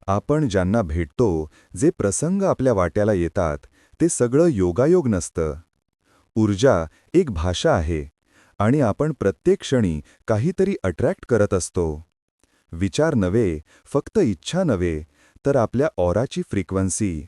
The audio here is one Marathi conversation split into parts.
आपण ज्यांना भेटतो, जे प्रसंग आपल्या वाट्याला येतात, ते सगळं योगायोग नसतं. ऊर्जा एक भाषा आहे आणि आपण प्रत्येक क्षणी काहीतरी अट्रॅक्ट करत असतो. विचार नव्हे, फक्त इच्छा नव्हे, तर आपल्या ऑराची फ्रिक्वेन्सी.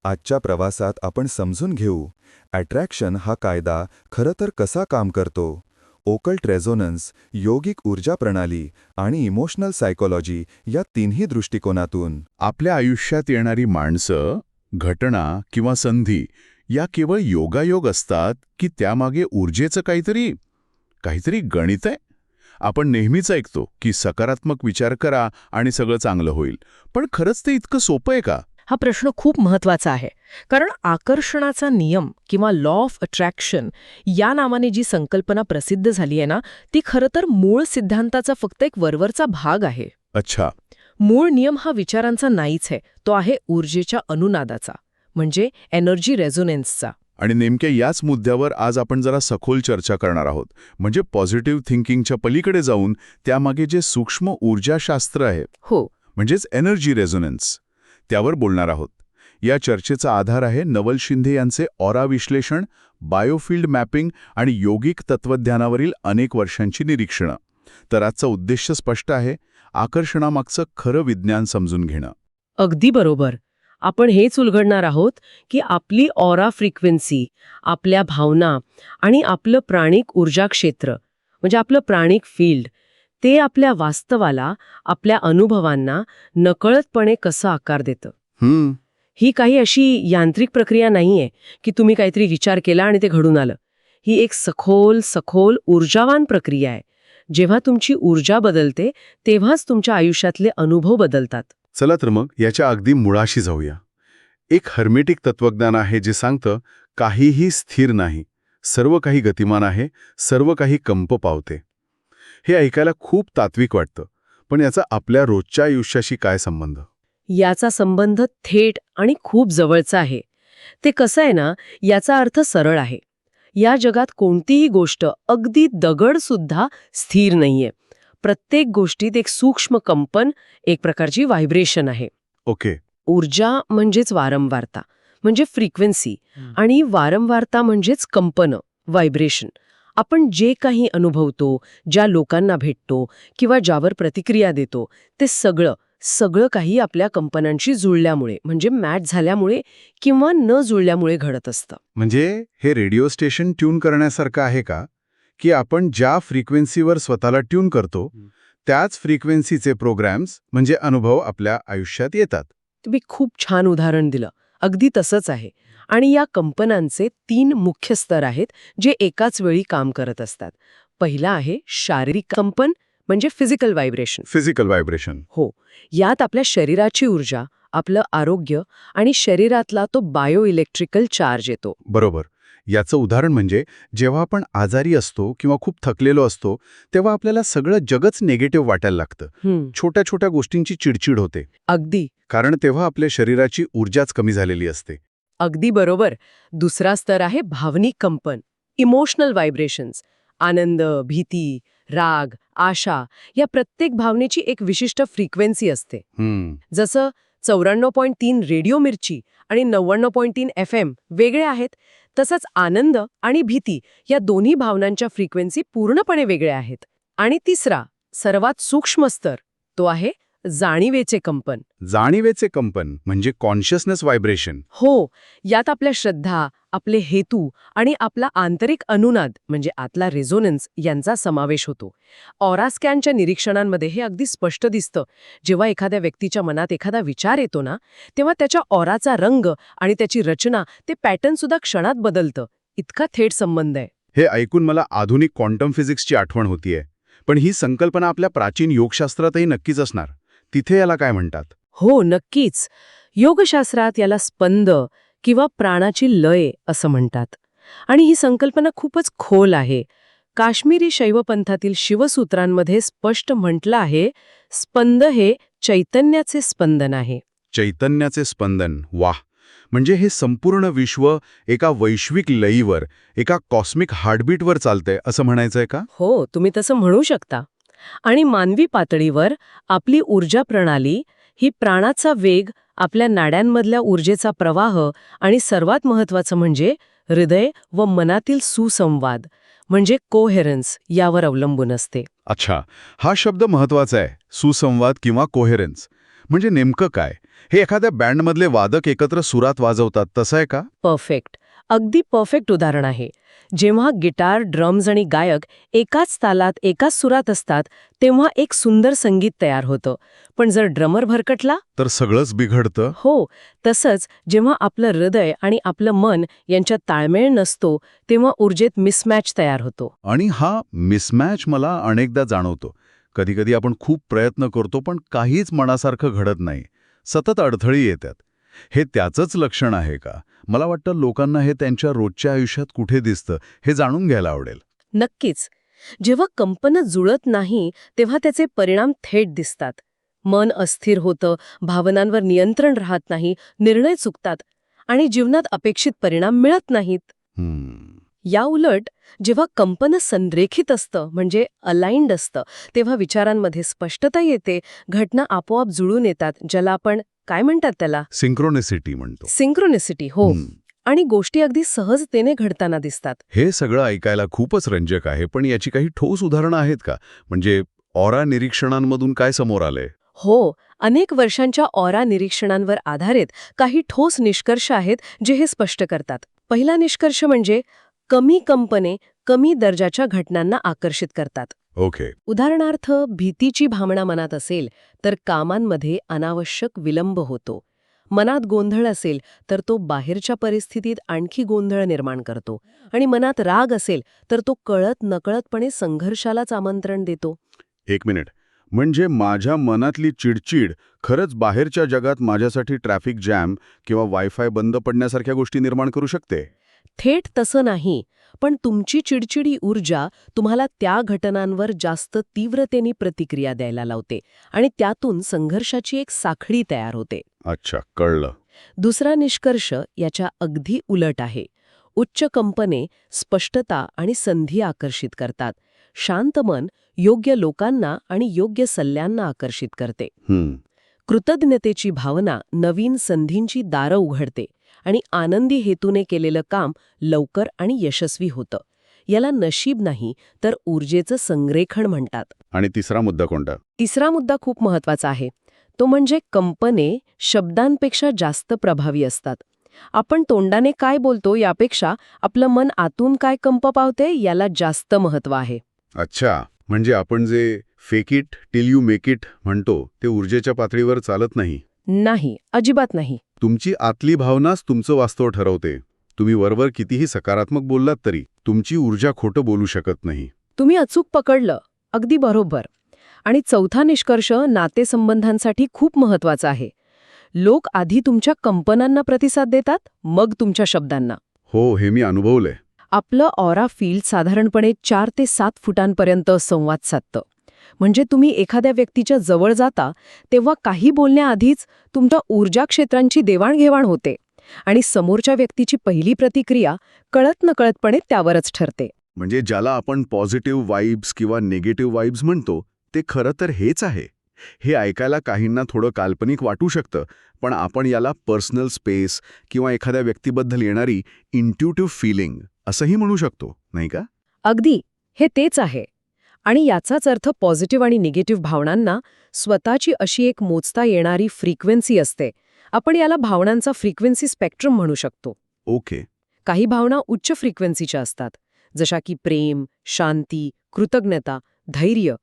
आजच्या प्रवासात आपण समजून घेऊ, अट्रॅक्शन हा कायदा खरं तर कसा काम करतो. ओकल्ट रेझोनन्स, योगिक ऊर्जा प्रणाली आणि इमोशनल सायकोलॉजी या तिन्ही दृष्टिकोनातून. आपल्या आयुष्यात येणारी माणसं, घटना किंवा संधी या केवळ योगायोग असतात की त्यामागे ऊर्जेचं काहीतरी गणित आहे? आपण नेहमीच ऐकतो की सकारात्मक विचार करा आणि सगळं चांगलं होईल. पण खरंच ते इतकं सोपं आहे का? हा प्रश्न खूप महत्वाचा आहे, कारण आकर्षणाचा नियम किंवा लॉ ऑफ अट्रॅक्शन या नावाने जी संकल्पना प्रसिद्ध झाली आहे ना, ती खरं तर मूळ सिद्धांताचा फक्त एक वरवरचा भाग आहे. अच्छा. मूळ नियम हा विचारांचा नाहीच आहे, तो आहे ऊर्जेच्या अनुनादाचा, म्हणजे एनर्जी रेझोनेन्सचा. आणि नेमक्या याच मुद्द्यावर आज आपण जरा सखोल चर्चा करणार आहोत. म्हणजे पॉझिटिव्ह थिंकिंगच्या पलीकडे जाऊन त्यामागे जे सूक्ष्म ऊर्जाशास्त्र आहे, हो, म्हणजेच एनर्जी रेझोनन्स, त्यावर बोलणार आहोत. या चर्चेचा आधार आहे नवल शिंदे यांचे ऑरा विश्लेषण, बायोफिल्ड मॅपिंग आणि योगिक तत्त्वज्ञानावरील अनेक वर्षांची निरीक्षणं. तर आजचा उद्देश स्पष्ट आहे, आकर्षणामागचं खरं विज्ञान समजून घेणं. अगदी बरोबर. आपण हेच उलगडणार आहोत की आपली ऑरा फ्रिक्वेन्सी, आपल्या भावना आणि आपलं प्राणिक ऊर्जा क्षेत्र, म्हणजे आपलं प्राणिक फील्ड, ते आपल्या वास्तवाला, आपल्या अनुभवांना नकळतपणे कसं आकार देतं. ही काही अशी यांत्रिक प्रक्रिया नाहीये की तुम्ही काहीतरी विचार केला आणि ते घडून आलं. ही एक सखोल ऊर्जावान प्रक्रिया आहे. जेव्हा तुमची ऊर्जा बदलते, तेव्हाच तुमच्या आयुष्यातले अनुभव बदलतात. चला तर मग याच्या अगदी मुळाशी जाऊया. एक हर्मेटिक तत्वज्ञान आहे जे सांगतं, काहीही स्थिर नाही, सर्व काही गतिमान आहे, सर्व काही कंप पावते. हे ऐकायला खूप तात्विक वाटतं, पण याचा आपल्या रोजच्या आयुष्याशी काय संबंध? याचा संबंध थेट आणि खूप जवळचा आहे. ते कसं आहे ना, याचा अर्थ सरळ आहे. या जगात कोणतीही गोष्ट, अगदी दगडसुद्धा स्थिर नाहीये. प्रत्येक गोष्टीत एक सूक्ष्म कंपन, एक प्रकारची व्हायब्रेशन आहे. ओके. ऊर्जा म्हणजेच वारंवारता, म्हणजे फ्रिक्वेन्सी, आणि वारंवारता म्हणजेच कंपन, व्हायब्रेशन. आपण जे काही अनुभवतो, ज्या लोकांना भेटतो किंवा ज्यावर प्रतिक्रिया देतो, ते सगळं काही आपल्या कंपनांशी जुळल्यामुळे, म्हणजे मॅच झाल्यामुळे किंवा न जुळल्यामुळे घडत असतं. म्हणजे हे रेडिओ स्टेशन ट्यून करण्यासारखं आहे का, की आपण ज्या फ्रिक्वेन्सीवर स्वतःला ट्यून करतो त्याच फ्रिक्वेन्सीचे प्रोग्रॅम्स म्हणजे अनुभव आपल्या आयुष्यात येतात? तुम्ही खूप छान उदाहरण दिलं. अगदी तसंच आहे. आणि या कंपनांचे 3 मुख्य स्तर आहेत जे एकाच वेळी काम करत असतात. पहिला आहे शारीरिक कंपन, म्हणजे फिजिकल व्हायब्रेशन. Physical vibration. हो, यात आपल्या शरीराची ऊर्जा, आपलं आरोग्य आणि शरीरातला तो बायो इलेक्ट्रिकल चार्ज येतो. बरोबर. याचं उदाहरण म्हणजे जेव्हा आपण आजारी असतो किंवा खूप थकलेलो असतो, तेव्हा आपल्याला सगळं जगच निगेटिव्ह वाटायला लागतं. छोट्या छोट्या गोष्टींची चिडचिड होते. अगदी. कारण तेव्हा आपल्या शरीराची ऊर्जाच कमी झालेली असते. अगदी बरोबर. दुसरा स्तर आहे भावनिक कंपन, इमोशनल व्हायब्रेशन्स. आनंद, भीती, राग, आशा या प्रत्येक भावनेची एक विशिष्ट फ्रिक्वेन्सी असते. जसं 94.3 रेडिओ मिर्ची आणि 99.3 FM वेगळे आहेत, तसंच आनंद आणि भीती या दोन्ही भावनांच्या फ्रिक्वेन्सी पूर्णपणे वेगळ्या आहेत. आणि तिसरा, सर्वात सूक्ष्म स्तर, तो आहे जाणीवेचे कंपन. जाणीवेचे कंपन म्हणजे कॉन्शियसनेस व्हायब्रेशन. हो, यात आपल्या श्रद्धा, आपले हेतू आणि आपला आंतरिक अनुनाद म्हणजे आतला रेझोनन्स यांचा समावेश होतो. ऑरा स्कॅनच्या निरीक्षणांमध्ये हे अगदी स्पष्ट दिसतं. जेव्हा एखाद्या व्यक्तीच्या मनात एखादा विचार येतो ना, तेव्हा त्याच्या ऑराचा रंग आणि त्याची रचना, ते पॅटर्न सुद्धा क्षणात बदलतं. इतका थेट संबंध आहे. हे ऐकून मला आधुनिक क्वांटम फिजिक्सची आठवण होतीये. पण ही संकल्पना आपल्या प्राचीन योगशास्त्रातही नक्कीच असणार. तिथे याला काय म्हणतात? हो, नक्कीच. योगशास्त्रात याला स्पंद किंवा प्राणाची लय असं म्हणतात. आणि ही संकल्पना खूपच खोल आहे. काश्मीरी शैवपंथातील शिवसूत्रांमध्ये स्पष्ट म्हटलं आहे, स्पंद हे चैतन्याचे स्पंदन आहे. चैतन्याचे स्पंदन. वाह! म्हणजे हे संपूर्ण विश्व एका वैश्विक लयीवर, एका कॉस्मिक हार्टबीटवर चालतंय असं म्हणायचंय का? हो, तुम्ही तसं म्हणू शकता. आणि मानवी पातळीवर आपली ऊर्जा प्रणाली ही प्राणाचा वेग, आपल्या नाड्यांमधल्या ऊर्जेचा प्रवाह आणि सर्वात महत्त्वाचं म्हणजे हृदय व मनातील सुसंवाद म्हणजे कोहेरन्स यावर अवलंबून असते. अच्छा, हा शब्द महत्वाचा आहे, सुसंवाद किंवा कोहेरन्स. म्हणजे नेमकं काय? हे एखाद्या बँडमधले वादक एकत्र सुरात वाजवतात तसं आहे का? परफेक्ट, अगदी परफेक्ट उदाहरण आहे. जेव्हा गिटार, ड्रम्स आणि गायक एकाच तालात, एकाच सुरात असतात, तेव्हा एक सुंदर संगीत तयार होतं. पण जर ड्रमर भरकटला, तर सगळंच बिघडतं. हो, तसंच जेव्हा आपलं हृदय आणि आपलं मन यांच्यात ताळमेळ नसतो, तेव्हा ऊर्जेत मिसमॅच तयार होतो. आणि हा मिसमॅच मला अनेकदा जाणवतो. कधीकधी आपण खूप प्रयत्न करतो पण काहीच मनासारखं घडत नाही. सतत अडथळी येतात. हे त्याचंच लक्षण आहे का? मला वाटतं लोकांना हे त्यांच्या रोजच्या आयुष्यात कुठे दिसतं हे जाणून घ्यायला आवडेल. नक्कीच. जेव्हा कंपनं जुळत नाही, तेव्हा त्याचे परिणाम थेट दिसतात. मन अस्थिर होतं, भावनांवर नियंत्रण राहत नाही, निर्णय चुकतात आणि जीवनात अपेक्षित परिणाम मिळत नाहीत. या उलट जेव्हा कंपनं संरेखित असतं, म्हणजे अलाइन्ड असतं, तेव्हा विचारांमध्ये स्पष्टता येते, घटना आपोआप जुळून येतात, ज्याला आपण काय म्हणतात त्याला? सिंक्रोनिसिटी म्हणतो. सिंक्रोनिसिटी. हो. हं. आणि गोष्टी अगदी सहजतेने घडताना दिसतात. हे सगळं ऐकायला खूपच रंजक आहे, पण याची काही ठोस उदाहरणं आहेत का? म्हणजे ऑरा निरीक्षणांमधून काय समोर आलंय? हो, अनेक वर्षांच्या ऑरा निरीक्षणांवर आधारित काही ठोस निष्कर्ष आहेत जे हे स्पष्ट करतात. पहिला निष्कर्ष म्हणजे कमी कंपने कमी दर्जाच्या घटनांना आकर्षित करतात. ओके. उदाहरणार्थ, भीतीची भावना मनात असेल तर कामांमध्ये अनावश्यक विलंब होतो. मनात गोंधळ असेल तर तो बाहेरच्या परिस्थितीत आणखी गोंधळ निर्माण करतो. आणि मनात राग असेल तर तो कळत नकळतपणे संघर्षालाच आमंत्रण देतो. एक मिनिट. म्हणजे माझ्या मनातली चिडचिड खरंच बाहेरच्या जगात माझ्यासाठी ट्रॅफिक जॅम किंवा वायफाय बंद पडण्यासारख्या गोष्टी निर्माण करू शकते? थेट तसं नाही, पण तुमची चिडचिडी ऊर्जा तुम्हाला त्या घटनांवर जास्त तीव्रतेने प्रतिक्रिया द्यायला लावते आणि त्यातून संघर्षाची एक साखळी तयार होते. अच्छा, कळलं. दुसरा निष्कर्ष याच्या अगदी उलट आहे. उच्च कंपने स्पष्टता आणि संधी आकर्षित करतात. शांत मन योग्य लोकांना आणि योग्य सल्ल्यांना आकर्षित करते. कृतज्ञतेची भावना नवीन संधींची दारं उघडते आणि आनंदी हेतूने केलेलं काम लवकर आणि यशस्वी होतं. याला नशीब नाही तर ऊर्जेचं संरेखन म्हणतात. आणि तिसरा मुद्दा कोणता? तिसरा मुद्दा खूप महत्वाचा आहे. तो म्हणजे कंपने शब्दांपेक्षा जास्त प्रभावी असतात. आपण तोंडाने काय बोलतो यापेक्षा आपलं मन आतून काय कंप पावते याला जास्त महत्त्व आहे. अच्छा, म्हणजे आपण जे fake it till you make it म्हणतो ते ऊर्जेच्या पातळीवर चालत नाही. नाही, अजिबात नाही. तुमची आतली भावनाच तुमचं वास्तव ठरवते. तुम्ही वरवर कितीही सकारात्मक बोललात तरी तुमची ऊर्जा खोटं बोलू शकत नाही. तुम्ही अचूक पकडलं, अगदी बरोबर. आणि चौथा निष्कर्ष नातेसंबंधांसाठी खूप महत्वाचा आहे. लोक आधी तुमच्या कंपनांना प्रतिसाद देतात, मग तुमच्या शब्दांना. हो, हे मी अनुभवलंय. आपलं ऑरा फील्ड साधारणपणे 4 ते 7 फुटांपर्यंत संवाद साधतं. म्हणजे तुम्ही एखाद्या व्यक्तीच्या जवळ जाता तेव्हा काही बोलण्याआधीच तुमच्या ऊर्जा क्षेत्रांची देवाणघेवाण होते आणि समोरच्या व्यक्तीची पहिली प्रतिक्रिया कळत नकळतपणे त्यावरच ठरते. म्हणजे ज्याला आपण पॉझिटिव्ह वाइब्स किंवा निगेटिव्ह वाइब्स म्हणतो ते खरं तर हेच आहे. हे ऐकायला काहींना थोडं काल्पनिक वाटू शकतं, पण आपण याला पर्सनल स्पेस किंवा एखाद्या व्यक्तीबद्दल येणारी इंट्युटिव्ह फीलिंग असंही म्हणू शकतो, नाही का? अगदी, हे तेच आहे. आणि याचाच अर्थ पॉझिटिव्ह आणि निगेटिव्ह भावनांना स्वतःची अशी एक मोजता येणारी फ्रिक्वेन्सी असते. आपण याला भावनांचा फ्रिक्वेन्सी स्पेक्ट्रम म्हणू शकतो. ओके. काही भावना उच्च फ्रिक्वेन्सीच्या असतात, जशा की प्रेम, शांती, कृतज्ञता, धैर्य.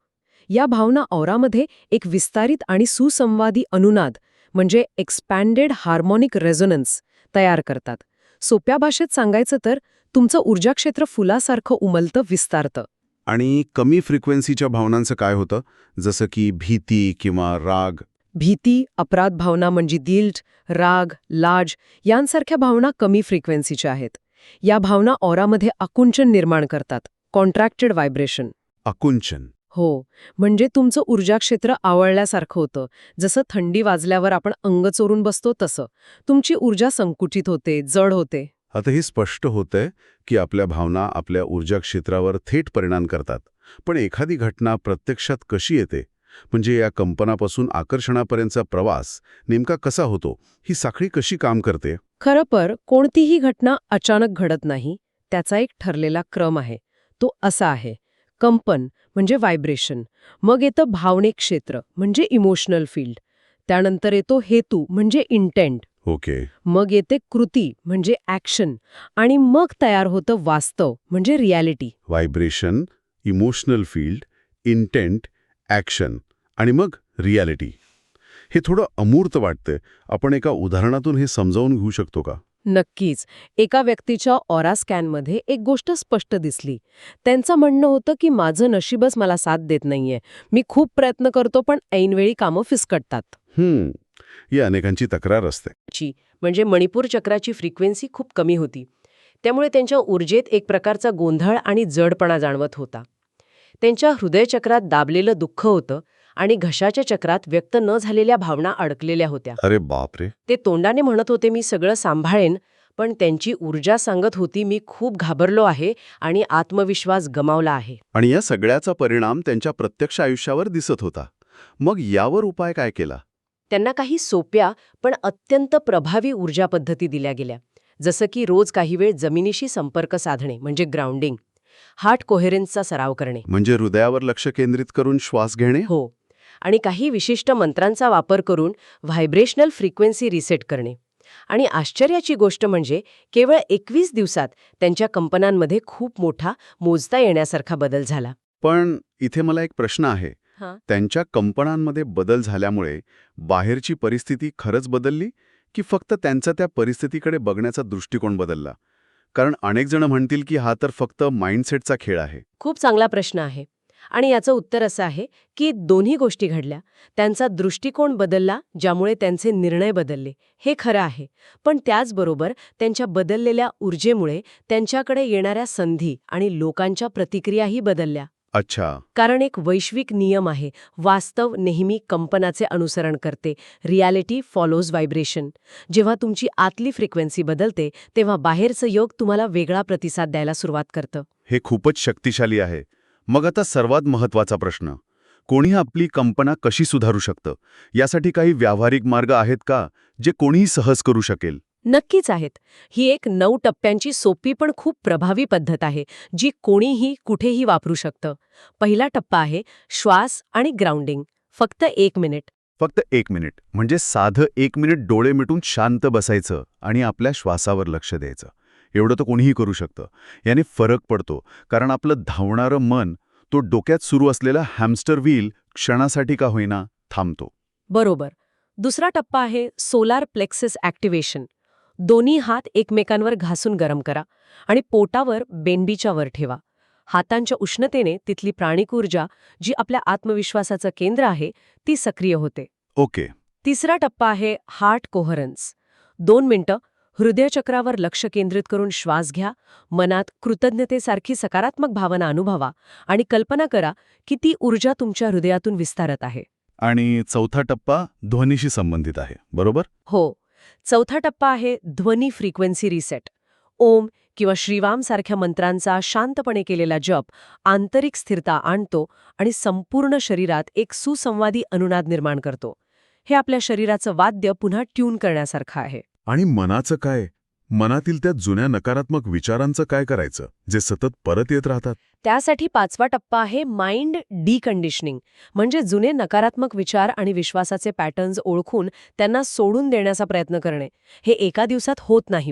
या भावना ऑरामध्ये एक विस्तारित आणि सुसंवादी अनुनाद म्हणजे एक्सपॅन्डेड हार्मोनिक रेझोनन्स तयार करतात. सोप्या भाषेत सांगायचं तर तुमचं ऊर्जाक्षेत्र फुलासारखं उमलतं, विस्तारतं. आणि कमी फ्रिक्वेन्सीच्या भावनांचं काय होतं, जसं की भीती किंवा राग? भीती, अपराध भावना म्हणजे गिल्ट, राग, लाज यांसारख्या भावना कमी फ्रिक्वेन्सीच्या आहेत. या भावना ऑरामध्ये आकुंचन निर्माण करतात, कॉन्ट्रॅक्टेड व्हायब्रेशन. आकुंचन? हो, म्हणजे तुमचं ऊर्जाक्षेत्र आवळल्यासारखं होतं. जसं थंडी वाजल्यावर आपण अंग चोरून बसतो तसं. तुमची ऊर्जा संकुचित होते, जड होते. आता हे स्पष्ट होतंय की आपल्या भावना आपल्या ऊर्जा क्षेत्रावर थेट परिणाम करतात. पण एखादी घटना प्रत्यक्षात कशी येते म्हणजे या कंपनापासून आकर्षणापर्यंतचा प्रवास नेमका कसा होतो, ही साखळी कशी काम करते? खरं कोणतीही घटना अचानक घडत नाही. त्याचा एक ठरलेला क्रम आहे. तो असा आहे: कंपन म्हणजे व्हायब्रेशन, मग येतं भावनिक क्षेत्र म्हणजे इमोशनल फील्ड, त्यानंतर येतो हेतू म्हणजे इंटेंट, ओके. मग येते कृती म्हणजे ॲक्शन, आणि मग तयार होतं वास्तव म्हणजे reality. Vibration, emotional field, intent, action आणि मग रियालिटी. हे थोडं अमूर्त वाटतंय. आपण एका उदाहरणातून हे समजावून घेऊ शकतो का? नक्कीच. एका व्यक्तीच्या ऑरा स्कॅनमध्ये एक गोष्ट स्पष्ट दिसली. त्यांचं म्हणणं होतं की माझं नशीबच मला साथ देत नाहीये. मी खूप प्रयत्न करतो पण ऐनवेळी कामं फिसकटतात. ही अनेकांची तक्रार असते. म्हणजे मणिपूर चक्राची फ्रिक्वेन्सी खूप कमी होती. त्यामुळे त्यांच्या ऊर्जेत एक प्रकारचा गोंधळ आणि जडपणा जाणवत होता. त्यांच्या हृदयचक्रात दाबलेलं दुःख होतं आणि घशाच्या चक्रात व्यक्त न झालेल्या भावना अडकलेल्या होत्या. अरे बापरे. ते तोंडाने म्हणत होते मी सगळं सांभाळेन, पण त्यांची ऊर्जा सांगत होती मी खूप घाबरलो आहे आणि आत्मविश्वास गमावला आहे. आणि या सगळ्याचा परिणाम त्यांच्या प्रत्यक्ष आयुष्यावर दिसत होता. मग यावर उपाय काय केला? त्यांना काही सोप्या पण अत्यंत प्रभावी ऊर्जा पद्धती दिल्या गेल्या. जसं की रोज काही वेळ जमिनीशी संपर्क साधणे म्हणजे ग्राउंडिंग, हार्ट कोहेरन्सचा सराव करणे. म्हणजे हृदयावर लक्ष केंद्रित करून श्वास घेणे? हो, आणि काही विशिष्ट मंत्रांचा वापर करून व्हायब्रेशनल फ्रिक्वेन्सी रिसेट करणे. आणि आश्चर्याची गोष्ट म्हणजे केवळ 21 दिवसात त्यांच्या कंपनांमध्ये खूप मोठा, मोजता येण्यासारखा बदल झाला. पण इथे मला एक प्रश्न आहे. हां. त्यांच्या कंपनांमध्ये बदल झाल्यामुळे बाहेरची परिस्थिती खरंच बदलली की फक्त त्यांचा त्या परिस्थितीकडे बघण्याचा दृष्टिकोन बदलला? कारण अनेक जण म्हणतील की हा तर फक्त माइंडसेटचा खेळ आहे. खूप चांगला प्रश्न आहे. आणि याचं उत्तर असं आहे की दोन्ही गोष्टी घडल्या. त्यांचा दृष्टिकोन बदलला, ज्यामुळे त्यांचे निर्णय बदलले. हे खरं आहे. पण त्याचबरोबर त्यांच्या बदललेल्या ऊर्जेमुळे त्यांच्याकडे येणाऱ्या संधी आणि लोकांच्या प्रतिक्रियाही बदलल्या. अच्छा. कारण एक वैश्विक नियम आहे: वास्तव नेहमी कंपनाचे अनुसरण करते. Reality follows vibration. जेव्हा तुमची आतली फ्रिक्वेन्सी बदलते तेव्हा बाहेरचं योग तुम्हाला वेगळा प्रतिसाद द्यायला सुरुवात करतं. हे खूपच शक्तिशाली आहे. मग आता सर्वात महत्त्वाचा प्रश्न, कोणी आपली कंपना कशी सुधारू शकतं? यासाठी काही व्यावहारिक मार्ग आहेत का, जे कोणीही सहज करू शकेल? नक्कीच आहेत. ही एक 9 टप्प्यांची सोपी पण खूप प्रभावी पद्धत आहे, जी कोणीही कुठेही वापरू शकतं. पहिला टप्पा आहे श्वास आणि ग्राउंडिंग. फक्त 1 मिनिट. फक्त 1 मिनिट. म्हणजे साधं 1 मिनिट डोळे मिटून शांत बसायचं आणि आपल्या श्वासावर लक्ष द्यायचं. एवढं तर कोणीही करू शकतं. याने फरक पडतो, कारण आपलं धावणारं मन, तो डोक्यात सुरू असलेला हॅमस्टर व्हील क्षणासाठी का होईना थांबतो. बरोबर. दुसरा टप्पा आहे सोलार प्लेक्सिस ॲक्टिव्हेशन. दोन्ही हात एकमेकांवर घासून गरम करा आणि पोटावर बेंबीच्या वर ठेवा. हातांच्या उष्णतेने तिथली प्राणिक ऊर्जा, जी आपल्या आत्मविश्वासाचं केंद्र आहे, ती सक्रिय होते. ओके. तिसरा टप्पा आहे हार्ट कोहरन्स. 2 मिनिटं हृदयचक्रावर लक्ष केंद्रित करून श्वास घ्या. मनात कृतज्ञतेसारखी सकारात्मक भावना अनुभवा आणि कल्पना करा की ती ऊर्जा तुमच्या हृदयातून विस्तारत आहे. आणि चौथा टप्पा ध्वनीशी संबंधित आहे, बरोबर? हो. चौथा टप्पा आहे ध्वनी फ्रिक्वेन्सी रिसेट. ओम किंवा श्रीवाम सारख्या मंत्रांचा शांतपणे केलेला जप आंतरिक स्थिरता आणतो आणि संपूर्ण शरीरात एक सुसंवादी अनुनाद निर्माण करतो. हे आपल्या शरीराचं वाद्य पुन्हा ट्यून करण्यासारखं आहे. आणि मनाचं काय? मनातील त्या जुन्या नकारात्मक विचारांचं काय करायचं, जे सतत परत येत राहतात? त्यासाठी 5वा टप्पा आहे माइंड डिकंडिशनिंग. म्हणजे जुने नकारात्मक विचार आणि विश्वासाचे पॅटर्न्स ओळखून त्यांना सोडून देण्याचा प्रयत्न करणे. हे एका दिवसात होत नाही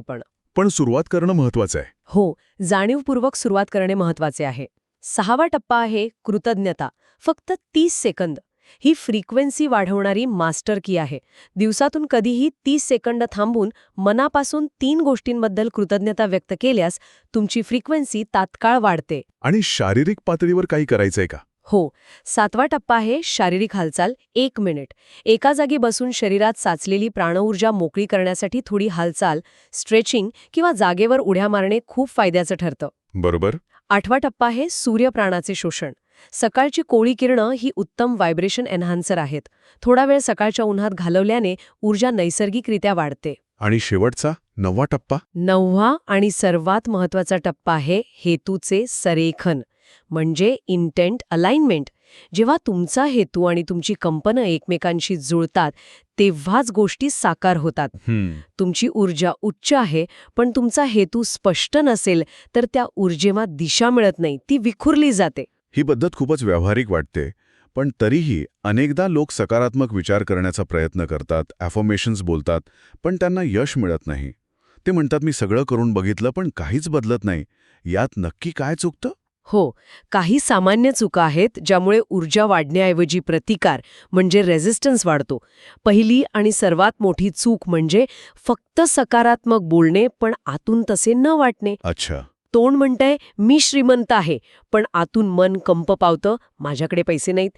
पण सुरुवात करणं महत्वाचं आहे. हो, जाणीवपूर्वक सुरुवात करणे महत्वाचे आहे. 6वा टप्पा आहे कृतज्ञता. फक्त 30 सेकंद. ही फ्रिक्वेन्सी वाढवणारी मास्टर की आहे. दिवसातून कधीही 30 सेकंद थांबून मनापासून 3 गोष्टींबद्दल कृतज्ञता व्यक्त केल्यास तुमची फ्रिक्वेन्सी तात्काळ वाढते. आणि शारीरिक पातळीवर काही करायचंय का? हो. 7वा टप्पा आहे शारीरिक हालचाल. 1 मिनिट. एका जागी बसून शरीरात साचलेली प्राणऊर्जा मोकळी करण्यासाठी थोडी हालचाल, स्ट्रेचिंग किंवा जागेवर उड्या मारणे खूप फायद्याचं ठरतं. बरोबर. 8वा टप्पा आहे सूर्यप्राणाचे शोषण. सकाळची कोवळी किरणं ही उत्तम व्हायब्रेशन एन्हान्सर आहेत. थोडा वेळ सकाळच्या उन्हात घालवल्याने ऊर्जा नैसर्गिकरित्या वाढते. आणि शेवटचा 9वा टप्पा? 9वा आणि सर्वात महत्वाचा टप्पा आहे हेतूचे संरेखन. म्हणजे इंटेंट अलाइनमेंट. जेव्हा तुमचा हेतू आणि तुमची कंपनं एकमेकांशी जुळतात तेव्हाच गोष्टी साकार होतात. तुमची ऊर्जा उच्च आहे पण तुमचा हेतू स्पष्ट नसेल तर त्या ऊर्जेला दिशा मिळत नाही, ती विखुरली जाते. ही पद्धत खूपच व्यावहारिक वाटते, पण तरीही अनेकदा लोक सकारात्मक विचार करण्याचा प्रयत्न करतात, अफर्मेशन्स बोलतात, पण त्यांना यश मिळत नाही. ते म्हणतात मी सगळं करून बघितलं पण काहीच बदलत नाही. यात नक्की काय चुकतं? हो, काही सामान्य चुका आहेत ज्यामुळे ऊर्जा वाढण्याऐवजी प्रतिकार म्हणजे रेझिस्टन्स वाढतो. पहिली आणि सर्वात मोठी चूक म्हणजे फक्त सकारात्मक बोलणे पण आतून तसे न वाटणे. अच्छा. तोंड म्हणतंय मी श्रीमंत आहे पण आतून मन कंप पावतं माझ्याकडे पैसे नाहीत.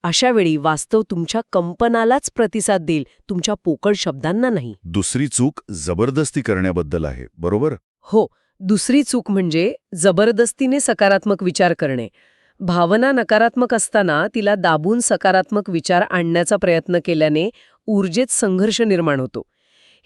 अशा वेळी वास्तव तुमच्या कंपनालाच प्रतिसाद देईल, तुमच्या पोकळ शब्दांना नाही. दुसरी चूक जबरदस्ती करण्याबद्दल आहे, बरोबर? हो, दुसरी चूक म्हणजे जबरदस्तीने सकारात्मक विचार करणे. भावना नकारात्मक असताना तिला दाबून सकारात्मक विचार आणण्याचा प्रयत्न केल्याने ऊर्जेत संघर्ष निर्माण होतो.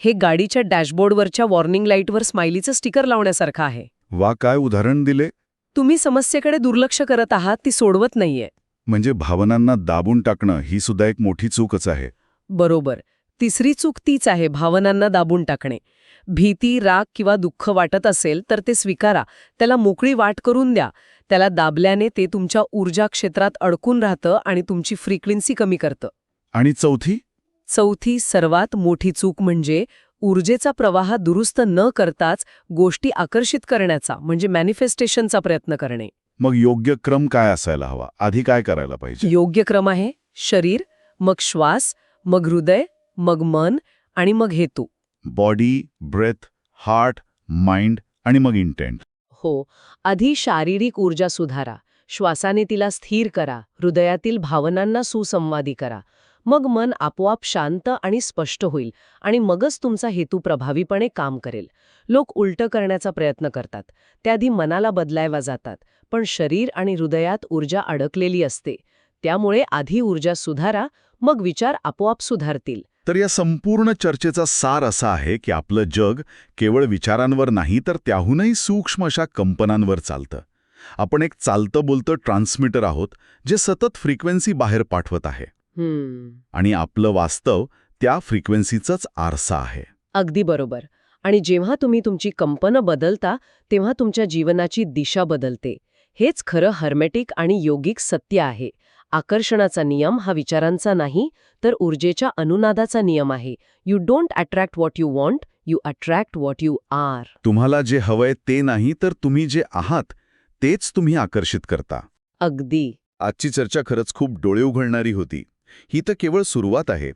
हे गाडीच्या डॅशबोर्डवरच्या वॉर्निंग लाईटवर स्माइलीचं स्टिकर लावण्यासारखं आहे. वा, काय उदाहरण दिले? तुम्ही समस्येकडे दुर्लक्ष करत आहात, ती सोडवत नाहीये. म्हणजे भावनांना दाबून टाकणं ही सुद्धा एक मोठी चूकच आहे. बरोबर. तिसरी चूक तीच आहे, भावनांना दाबून टाकणे. भीती, राग किंवा दुःख वाटत असेल तर ते स्वीकारा, त्याला मोकळी वाट करून द्या. त्याला दाबल्याने ते तुमच्या ऊर्जा क्षेत्रात अडकून राहतं आणि तुमची फ्रिक्वेन्सी कमी करतं. आणि चौथी सर्वात मोठी चूक म्हणजे ऊर्जेचा प्रवाह दुरुस्त न करताच गोष्टी आकर्षित करण्याचा म्हणजे मॅनिफेस्टेशनचा प्रयत्न करणे. मग योग्य क्रम काय असायला हवा? आधी काय करायला पाहिजे? योग्य क्रम आहे शरीर, मग श्वास, मग हृदय, मग मन आणि मग हेतू. बॉडी, ब्रेथ, हार्ट, माइंड आणि मग इंटेंट. हो, आधी शारीरिक ऊर्जा सुधारा, श्वासाने तिला स्थिर करा, हृदयातील भावनांना सुसंवादी करा. मग मन आपोआप शांत आणि स्पष्ट होईल आणि मगच तुमचा हेतू प्रभावीपणे काम करेल. लोक उलटं करण्याचा प्रयत्न करतात, त्याआधी मनाला बदलायला जातात, पण शरीर आणि हृदयात ऊर्जा अडकलेली असते. त्यामुळे आधी ऊर्जा सुधारा, मग विचार आपोआप सुधारतील. तर या संपूर्ण चर्चेचा सार असा आहे की आपलं जग केवळ विचारांवर नाही तर त्याहूनही सूक्ष्म अशा कंपनांवर चालतं. आपण एक चालतं बोलतं ट्रान्समीटर आहोत जे सतत फ्रिक्वेन्सी बाहेर पाठवत आहे. आणि आपलं वास्तव त्या फ्रिक्वेन्सीचाच आरसा आहे. अगदी बरोबर. आणि जेव्हा तुम्ही तुमची कंपनं बदलता तेव्हा तुमच्या जीवनाची दिशा बदलते. हेच खरं हर्मेटिक आणि योगिक सत्य आहे. आकर्षणाचा नियम हा विचारांचा नाही तर ऊर्जेच्या अनुनादाचा नियम आहे. You don't attract what you want, you attract what you are. तुम्हाला जे हवंय ते नाही तर तुम्ही जे आहात तेच तुम्ही आकर्षित करता. अगदी. आजची चर्चा खरंच खूप डोळे उघडणारी होती. ही तर केवळ सुरुवात आहे.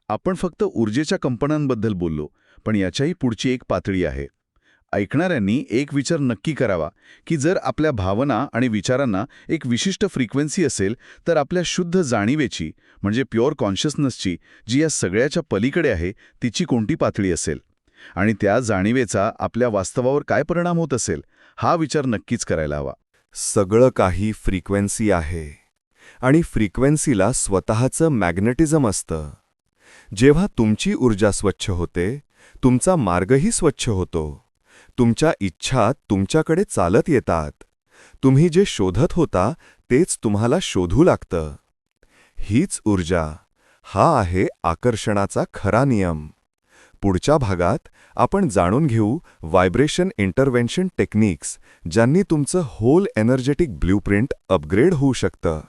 आपण फक्त ऊर्जेच्या कंपनांबद्दल बोललो, पण याच्याही पुढची एक पातळी आहे. ऐकणाऱ्यांनी एक विचार नक्की करावा की जर आपल्या भावना आणि विचारांना एक विशिष्ट फ्रिक्वेन्सी असेल तर आपल्या शुद्ध जाणीवेची म्हणजे प्युअर कॉन्शियसनेसची जी या सगळ्याच्या पलीकडे आहे तिची कोणती पातळी असेल आणि त्या जाणीवेचा आपल्या वास्तवावर काय परिणाम होत असेल हा विचार नक्कीच करायला हवा. सगळं काही फ्रिक्वेन्सी आहे आणि फ्रिक्वेन्सीला स्वतःचं मॅग्नेटिझम असतं. जेव्हा तुमची ऊर्जा स्वच्छ होते तुमचा मार्गही स्वच्छ होतो. तुमच्या इच्छा तुमच्याकडे चालत येतात. तुम्ही जे शोधत होता तेच तुम्हाला शोधू लागतं. हीच ऊर्जा, हा आहे आकर्षणाचा खरा नियम. पुढच्या भागात आपण जाणून घेऊ व्हायब्रेशन इंटरव्हेन्शन टेक्निक्स ज्यांनी तुमचं होल एनर्जेटिक ब्ल्यूप्रिंट अपग्रेड होऊ शकतं.